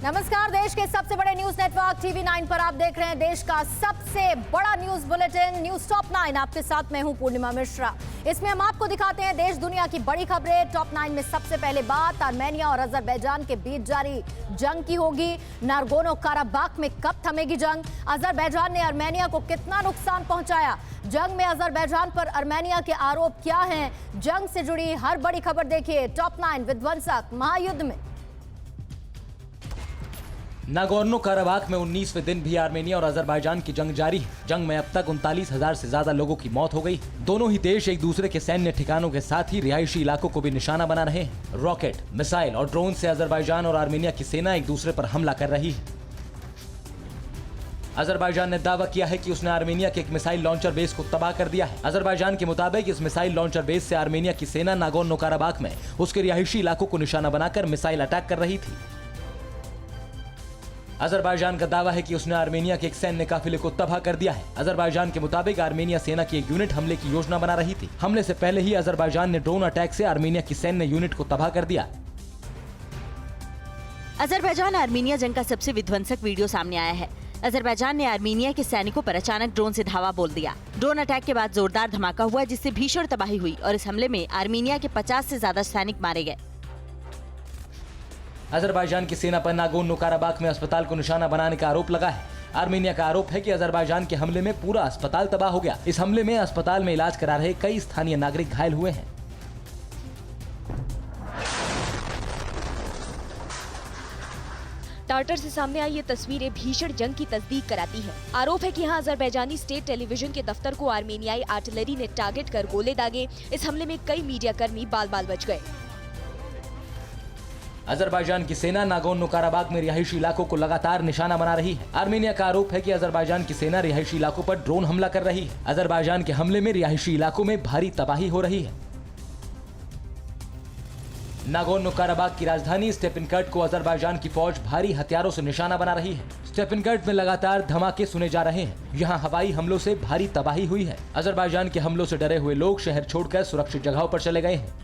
नमस्कार। देश के सबसे बड़े न्यूज नेटवर्क टीवी 9 पर आप देख रहे हैं देश का सबसे बड़ा न्यूज बुलेटिन न्यूज टॉप 9। आपके साथ मैं हूं पूर्णिमा मिश्रा। इसमें हम आपको दिखाते हैं देश दुनिया की बड़ी खबरें। टॉप 9 में सबसे पहले बात आर्मेनिया और अजरबैजान के बीच जारी जंग की होगी। नागोर्नो काराबाख में कब थमेगी जंग? अजरबैजान ने आर्मेनिया को कितना नुकसान पहुंचाया? जंग में अजरबैजान पर आर्मेनिया के आरोप क्या हैं? जंग से जुड़ी हर बड़ी खबर देखिए टॉप 9 विध्वंसक महायुद्ध में। नागोर्नो काराबाख में 19वें दिन भी आर्मेनिया और अजरबैजान की जंग जारी है। जंग में अब तक 39,000 से ज्यादा लोगों की मौत हो गई। दोनों ही देश एक दूसरे के सैन्य ठिकानों के साथ ही रिहायशी इलाकों को भी निशाना बना रहे हैं। रॉकेट, मिसाइल और ड्रोन से अजरबैजान और आर्मेनिया की सेना एक दूसरे पर हमला कर रही है। अजरबैजान ने दावा किया है कि उसने आर्मेनिया के एक मिसाइल लॉन्चर बेस को तबाह कर दिया है। अजरबैजान के मुताबिक इस मिसाइल लॉन्चर बेस से आर्मेनिया की सेना नागोर्नो काराबाख में उसके रिहायशी इलाकों को निशाना बनाकर मिसाइल अटैक कर रही थी। अजरबैजान का दावा है कि उसने आर्मेनिया के एक सैन्य काफिले को तबाह कर दिया है। अजरबैजान के मुताबिक आर्मेनिया सेना की एक यूनिट हमले की योजना बना रही थी। हमले से पहले ही अजरबैजान ने ड्रोन अटैक से आर्मेनिया की सैन्य यूनिट को तबाह कर दिया। अजरबैजान आर्मेनिया जंग का सबसे विध्वंसक वीडियो सामने आया है। अजरबैजान ने आर्मेनिया के सैनिकों पर अचानक ड्रोन से धावा बोल दिया। ड्रोन अटैक के बाद जोरदार धमाका हुआ जिससे भीषण तबाही हुई और इस हमले में आर्मेनिया के 50 से ज्यादा सैनिक मारे गए। अजरबैजान की सेना पर नागोर्नो काराबाख में अस्पताल को निशाना बनाने का आरोप लगा है। आर्मेनिया का आरोप है कि अजरबैजान के हमले में पूरा अस्पताल तबाह हो गया। इस हमले में अस्पताल में इलाज करा रहे कई स्थानीय नागरिक घायल हुए हैं। टार्टर से सामने आई ये तस्वीरें भीषण जंग की तस्दीक कराती है। आरोप है कि यहाँ अजरबैजानी स्टेट टेलीविजन के दफ्तर को आर्मेनियाई आर्टिलरी ने टारगेट कर गोले दागे। इस हमले में कई मीडिया कर्मी बाल बाल बच गए। अजरबैजान की सेना नागोर्नो काराबाख में रिहायशी इलाकों को लगातार निशाना बना रही है। आर्मेनिया का आरोप है कि अजरबैजान की सेना रिहायशी इलाकों पर ड्रोन हमला कर रही है। अजरबैजान के हमले में रिहायशी इलाकों में भारी तबाही हो रही है। नागोर्नो काराबाख की राजधानी स्टेपनकर्ट को अजरबैजान की फौज भारी हथियारों से निशाना बना रही है। स्टेपनकर्ट में लगातार धमाके सुने जा रहे हैं। यहाँ हवाई हमलों से भारी तबाही हुई है। अजरबैजान के हमलों से डरे हुए लोग शहर छोड़कर सुरक्षित जगहों पर चले गए हैं।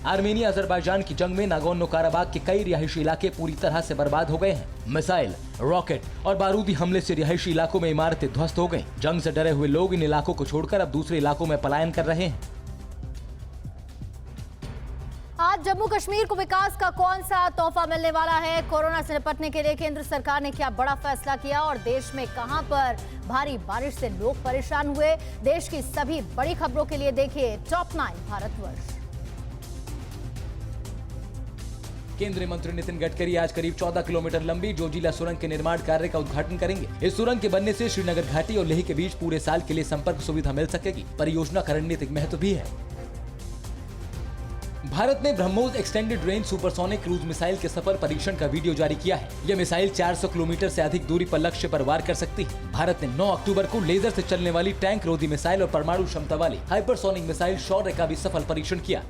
आर्मेनिया अजरबैजान की जंग में नागोर्नो काराबाख के कई रिहायशी इलाके पूरी तरह से बर्बाद हो गए हैं। मिसाइल, रॉकेट और बारूदी हमले से रिहायशी इलाकों में इमारतें ध्वस्त हो गईं। जंग से डरे हुए लोग इन इलाकों को छोड़कर अब दूसरे इलाकों में पलायन कर रहे हैं। आज जम्मू कश्मीर को विकास का कौन सा तोहफा मिलने वाला है? कोरोना से निपटने के लिए केंद्र सरकार ने क्या बड़ा फैसला किया और देश में कहां पर भारी बारिश से लोग परेशान हुए? देश की सभी बड़ी खबरों के लिए देखिए टॉप 9 भारतवर्ष। केंद्रीय मंत्री नितिन गडकरी आज करीब 14 किलोमीटर लंबी जोजिला सुरंग के निर्माण कार्य का उद्घाटन करेंगे। इस सुरंग के बनने से श्रीनगर घाटी और लेह के बीच पूरे साल के लिए संपर्क सुविधा मिल सकेगी। परियोजना का रणनीतिक महत्व भी है। भारत ने BrahMos extended range supersonic cruise missile के सफल परीक्षण का वीडियो जारी किया है। यह मिसाइल 400 किलोमीटर से अधिक दूरी पर लक्ष्य पर वार कर सकती है। भारत ने 9 अक्टूबर को लेजर से चलने वाली टैंक रोधी मिसाइल और परमाणु क्षमता वाली हाइपरसोनिक मिसाइल शौर्य का भी सफल परीक्षण किया।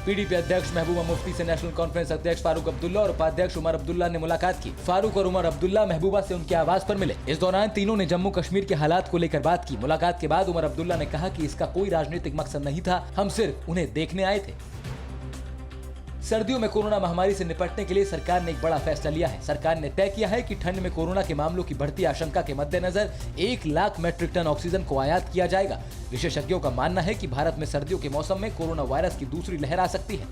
पीडीपी अध्यक्ष महबूबा मुफ्ती से नेशनल कॉन्फ्रेंस अध्यक्ष फारूक अब्दुल्ला और उपाध्यक्ष उमर अब्दुल्ला ने मुलाकात की। फारूक और उमर अब्दुल्ला महबूबा से उनके आवास पर मिले। इस दौरान तीनों ने जम्मू कश्मीर के हालात को लेकर बात की। मुलाकात के बाद उमर अब्दुल्ला ने कहा कि इसका कोई राजनीतिक मकसद नहीं था, हम सिर्फ उन्हें देखने आए थे। सर्दियों में कोरोना महामारी से निपटने के लिए सरकार ने एक बड़ा फैसला लिया है। सरकार ने तय किया है कि ठंड में कोरोना के मामलों की बढ़ती आशंका के मद्देनजर 1 लाख मीट्रिक टन ऑक्सीजन को आयात किया जाएगा। विशेषज्ञों का मानना है कि भारत में सर्दियों के मौसम में कोरोना वायरस की दूसरी लहर आ सकती है।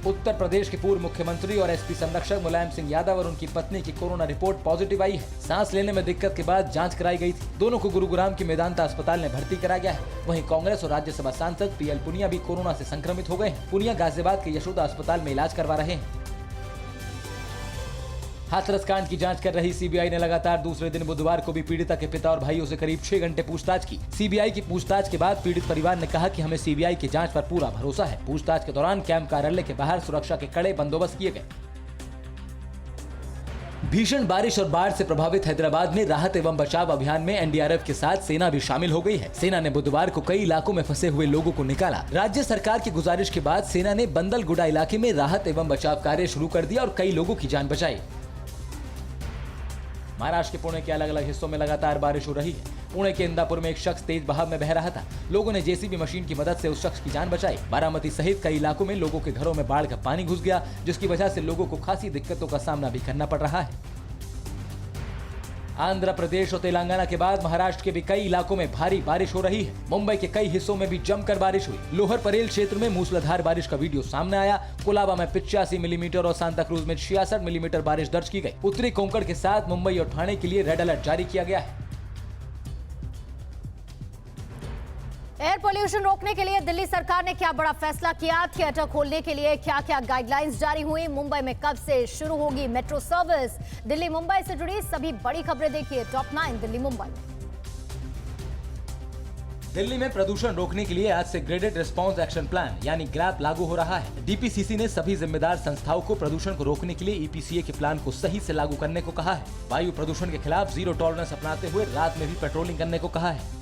उत्तर प्रदेश के पूर्व मुख्यमंत्री और एसपी संरक्षक मुलायम सिंह यादव और उनकी पत्नी की कोरोना रिपोर्ट पॉजिटिव आई है। सांस लेने में दिक्कत के बाद जांच कराई गई थी। दोनों को गुरुग्राम के मेदांता अस्पताल में भर्ती कराया गया है। वहीं कांग्रेस और राज्यसभा सांसद पीएल पुनिया भी कोरोना से संक्रमित हो गए हैं। पुनिया गाजियाबाद के यशोदा अस्पताल में इलाज करवा रहे हैं। हाथरस कांड की जांच कर रही सीबीआई ने लगातार दूसरे दिन बुधवार को भी पीड़िता के पिता और भाइयों से करीब 6 घंटे पूछताछ की। सीबीआई की पूछताछ के बाद पीड़ित परिवार ने कहा कि हमें सीबीआई की जांच पर पूरा भरोसा है। पूछताछ के दौरान कैंप कार्यालय के बाहर सुरक्षा के कड़े बंदोबस्त किए गए। भीषण बारिश और बाढ़ से प्रभावित हैदराबाद में राहत एवं बचाव अभियान में एनडीआरएफ के साथ सेना भी शामिल हो गई है। सेना ने बुधवार को कई इलाकों में फंसे हुए लोगों को निकाला। राज्य सरकार की गुजारिश के बाद सेना ने बंदलगुडा इलाके में राहत एवं बचाव कार्य शुरू कर दिया और कई लोगों की जान बचाई। महाराष्ट्र के पुणे के अलग अलग हिस्सों में लगातार बारिश हो रही है। पुणे के इंदापुर में एक शख्स तेज बहाव में बह रहा था। लोगों ने जेसीबी मशीन की मदद से उस शख्स की जान बचाई। बारामती सहित कई इलाकों में लोगों के घरों में बाढ़ का पानी घुस गया, जिसकी वजह से लोगों को खासी दिक्कतों का सामना भी करना पड़ रहा है। आंध्र प्रदेश और तेलंगाना के बाद महाराष्ट्र के भी कई इलाकों में भारी बारिश हो रही है। मुंबई के कई हिस्सों में भी जमकर बारिश हुई। लोहर परेल क्षेत्र में मूसलाधार बारिश का वीडियो सामने आया। कोलाबा में 85 मिलीमीटर और सांता क्रूज में 66 मिलीमीटर बारिश दर्ज की गई। उत्तरी कोंकण के साथ मुंबई और ठाणे के लिए रेड अलर्ट जारी किया गया है। एयर पोल्यूशन रोकने के लिए दिल्ली सरकार ने क्या बड़ा फैसला किया? थिएटर खोलने के लिए क्या क्या गाइडलाइंस जारी हुई? मुंबई में कब से शुरू होगी मेट्रो सर्विस? दिल्ली मुंबई से जुड़ी सभी बड़ी खबरें देखिए टॉप 9 दिल्ली मुंबई। दिल्ली में प्रदूषण रोकने के लिए आज से ग्रेडेड रिस्पांस एक्शन प्लान यानी ग्रैप लागू हो रहा है। डीपीसीसी ने सभी जिम्मेदार संस्थाओं को प्रदूषण को रोकने के लिए ईपीसीए के प्लान को सही से लागू करने को कहा है। वायु प्रदूषण के खिलाफ जीरो टॉलरेंस अपनाते हुए रात में भी पेट्रोलिंग करने को कहा है।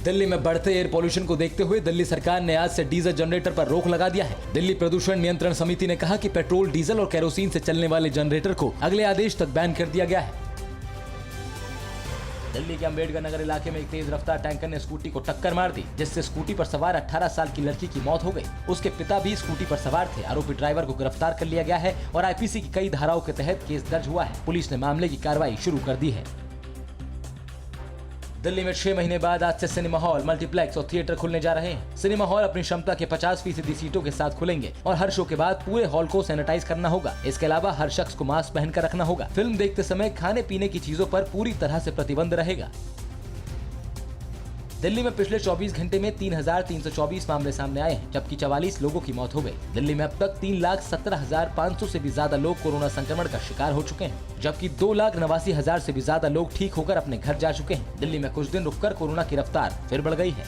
दिल्ली में बढ़ते एयर पोल्यूशन को देखते हुए दिल्ली सरकार ने आज से डीजल जनरेटर पर रोक लगा दिया है। दिल्ली प्रदूषण नियंत्रण समिति ने कहा कि पेट्रोल, डीजल और केरोसिन से चलने वाले जनरेटर को अगले आदेश तक बैन कर दिया गया है। दिल्ली के अंबेडकर नगर इलाके में एक तेज रफ्तार टैंकर ने स्कूटी को टक्कर मार दी, जिससे स्कूटी पर सवार 18 साल की लड़की की मौत हो गई। उसके पिता भी स्कूटी पर सवार थे। आरोपी ड्राइवर को गिरफ्तार कर लिया गया है और आईपीसी की कई धाराओं के तहत केस दर्ज हुआ है। पुलिस ने मामले की कार्रवाई शुरू कर दी है। दिल्ली में 6 महीने बाद आज से सिनेमा हॉल, मल्टीप्लेक्स और थिएटर खुलने जा रहे हैं। सिनेमा हॉल अपनी क्षमता के 50% सीटों के साथ खुलेंगे और हर शो के बाद पूरे हॉल को सैनिटाइज करना होगा। इसके अलावा हर शख्स को मास्क पहनकर रखना होगा। फिल्म देखते समय खाने पीने की चीजों पर पूरी तरह से प्रतिबंध रहेगा। दिल्ली में पिछले 24 घंटे में 3,324 मामले सामने आए हैं, जबकि 44 लोगों की मौत हो गई। दिल्ली में अब तक 3,17,500 से भी ज्यादा लोग कोरोना संक्रमण का शिकार हो चुके हैं, जबकि 2,89,000 से भी ज्यादा लोग ठीक होकर अपने घर जा चुके हैं। दिल्ली में कुछ दिन रुककर कोरोना की रफ्तार फिर बढ़ गई है।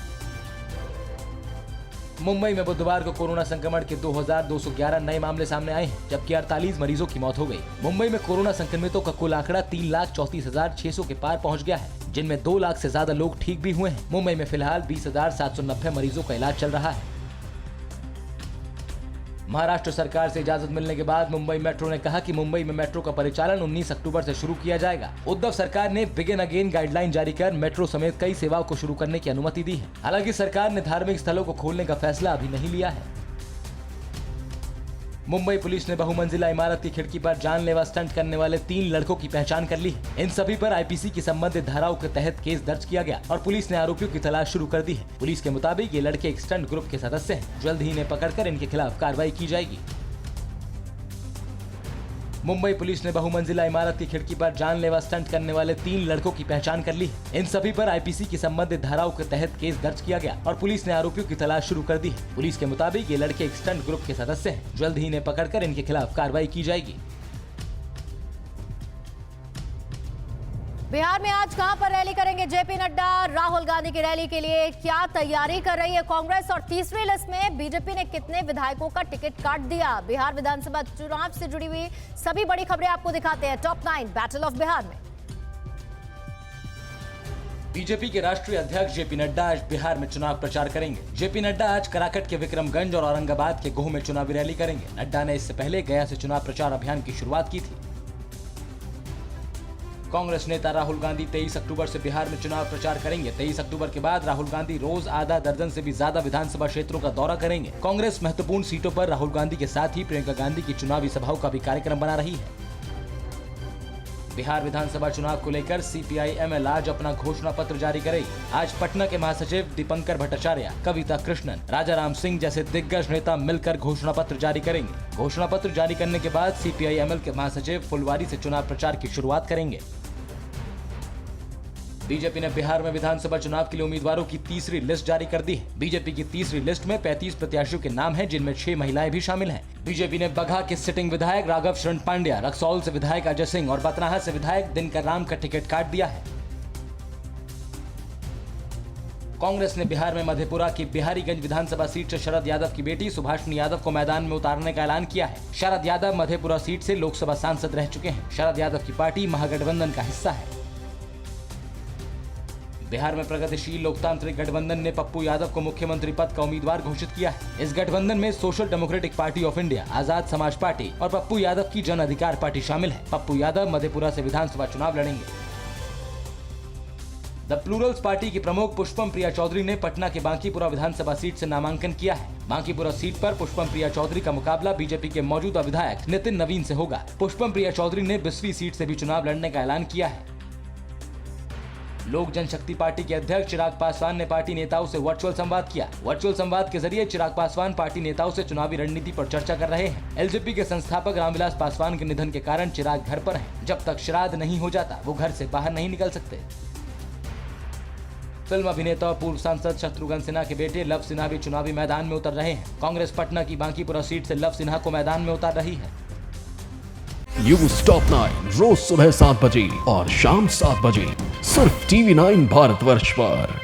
मुंबई में बुधवार को कोरोना संक्रमण के 2,211 नए मामले सामने आए हैं, जबकि 48 मरीजों की मौत हो गई। मुंबई में कोरोना संक्रमितों का कुल आंकड़ा 3,34,600 के पार पहुंच गया है, जिनमें 2 लाख से ज्यादा लोग ठीक भी हुए हैं। मुंबई में फिलहाल 20,790 मरीजों का इलाज चल रहा है। महाराष्ट्र सरकार से इजाजत मिलने के बाद मुंबई मेट्रो ने कहा कि मुंबई में मेट्रो का परिचालन 19 अक्टूबर से शुरू किया जाएगा। उद्धव सरकार ने बिगिन अगेन गाइडलाइन जारी कर मेट्रो समेत कई सेवाओं को शुरू करने की अनुमति दी है। हालांकि सरकार ने धार्मिक स्थलों को खोलने का फैसला अभी नहीं लिया है। मुंबई पुलिस ने बहुमंजिला इमारत की खिड़की पर जानलेवा स्टंट करने वाले 3 लड़कों की पहचान कर ली है। इन सभी पर आईपीसी की संबंधित धाराओं के तहत केस दर्ज किया गया और पुलिस ने आरोपियों की तलाश शुरू कर दी है। पुलिस के मुताबिक ये लड़के एक स्टंट ग्रुप के सदस्य हैं। जल्द ही इन्हें पकड़कर इनके खिलाफ कार्रवाई की जाएगी। मुंबई पुलिस ने बहुमंजिला इमारत की खिड़की पर जानलेवा स्टंट करने वाले 3 लड़कों की पहचान कर ली है। इन सभी पर आईपीसी की संबंधित धाराओं के तहत केस दर्ज किया गया और पुलिस ने आरोपियों की तलाश शुरू कर दी है। पुलिस के मुताबिक ये लड़के एक स्टंट ग्रुप के सदस्य हैं। जल्द ही इन्हें पकड़कर इनके खिलाफ कार्रवाई की जाएगी। बिहार में आज कहां पर रैली करेंगे जेपी नड्डा? राहुल गांधी की रैली के लिए क्या तैयारी कर रही है कांग्रेस? और तीसरी लिस्ट में बीजेपी ने कितने विधायकों का टिकट काट दिया? बिहार विधानसभा चुनाव से जुड़ी हुई सभी बड़ी खबरें आपको दिखाते हैं टॉप 9 बैटल ऑफ बिहार में। बीजेपी के राष्ट्रीय अध्यक्ष जेपी नड्डा आज बिहार में चुनाव प्रचार करेंगे। जेपी नड्डा आज कराकट के विक्रमगंज और औरंगाबाद के गोह में चुनावी रैली करेंगे। नड्डा ने इससे पहले गया से चुनाव प्रचार अभियान की शुरुआत की थी। कांग्रेस नेता राहुल गांधी 23 अक्टूबर से बिहार में चुनाव प्रचार करेंगे। 23 अक्टूबर के बाद राहुल गांधी रोज आधा दर्जन से भी ज्यादा विधानसभा क्षेत्रों का दौरा करेंगे। कांग्रेस महत्वपूर्ण सीटों पर राहुल गांधी के साथ ही प्रियंका गांधी की चुनावी सभाओं का भी कार्यक्रम बना रही है। बिहार विधानसभा चुनाव को लेकर CPI-ML आज अपना घोषणा पत्र जारी करेगी। आज पटना के महासचिव दीपंकर भट्टाचार्य, कविता कृष्णन, राजाराम सिंह जैसे दिग्गज नेता मिलकर घोषणा पत्र जारी करेंगे। घोषणा पत्र जारी करने के बाद CPI-ML के महासचिव फुलवारी से चुनाव प्रचार की शुरुआत करेंगे। बीजेपी ने बिहार में विधानसभा चुनाव के लिए उम्मीदवारों की तीसरी लिस्ट जारी कर दी है। बीजेपी की तीसरी लिस्ट में 35 प्रत्याशियों के नाम हैं, जिनमें 6 महिलाएं भी शामिल हैं। बीजेपी ने बगहा के सिटिंग विधायक राघव शरण पांड्या, रक्सौल से विधायक अजय सिंह और बतनाहा से विधायक दिनकर राम का टिकट काट दिया है। कांग्रेस ने बिहार में मधेपुरा की बिहारीगंज विधानसभा सीट से शरद यादव की बेटी सुभाषिनी यादव को मैदान में उतारने का ऐलान किया है। शरद यादव मधेपुरा सीट से लोकसभा सांसद रह चुके हैं। शरद यादव की पार्टी महागठबंधन का हिस्सा है। बिहार में प्रगतिशील लोकतांत्रिक गठबंधन ने पप्पू यादव को मुख्यमंत्री पद का उम्मीदवार घोषित किया है। इस गठबंधन में social democratic party of India, Azad Samaj party और पप्पू यादव की जन अधिकार पार्टी शामिल है। पप्पू यादव मधेपुरा से विधानसभा चुनाव लड़ेंगे। द प्लूरल्स पार्टी की प्रमुख पुष्पम प्रिया चौधरी ने पटना के बांकीपुरा विधानसभा सीट से नामांकन किया है। बांकीपुरा सीट पर पुष्पम प्रिया चौधरी का मुकाबला बीजेपी के मौजूदा विधायक नितिन नवीन से होगा। पुष्पम प्रिया चौधरी ने 20वीं सीट से भी चुनाव लड़ने का ऐलान किया है। लोक जनशक्ति पार्टी के अध्यक्ष चिराग पासवान ने पार्टी नेताओं से वर्चुअल संवाद किया। वर्चुअल संवाद के जरिए चिराग पासवान पार्टी नेताओं से चुनावी रणनीति पर चर्चा कर रहे हैं। एलजेपी के संस्थापक रामविलास पासवान के निधन के कारण चिराग घर पर हैं। जब तक श्राद्ध नहीं हो जाता वो घर से बाहर नहीं निकल सकते। फिल्म अभिनेता और पूर्व सांसद शत्रुघ्न सिन्हा के बेटे लव सिन्हा भी चुनावी मैदान में उतर रहे हैं। कांग्रेस पटना की बांकीपुरा सीट से लव सिन्हा को मैदान में उतार रही है। न्यूज़ टॉप 9 रोज सुबह 7 बजे और शाम 7 बजे सिर्फ TV9 भारतवर्ष पर।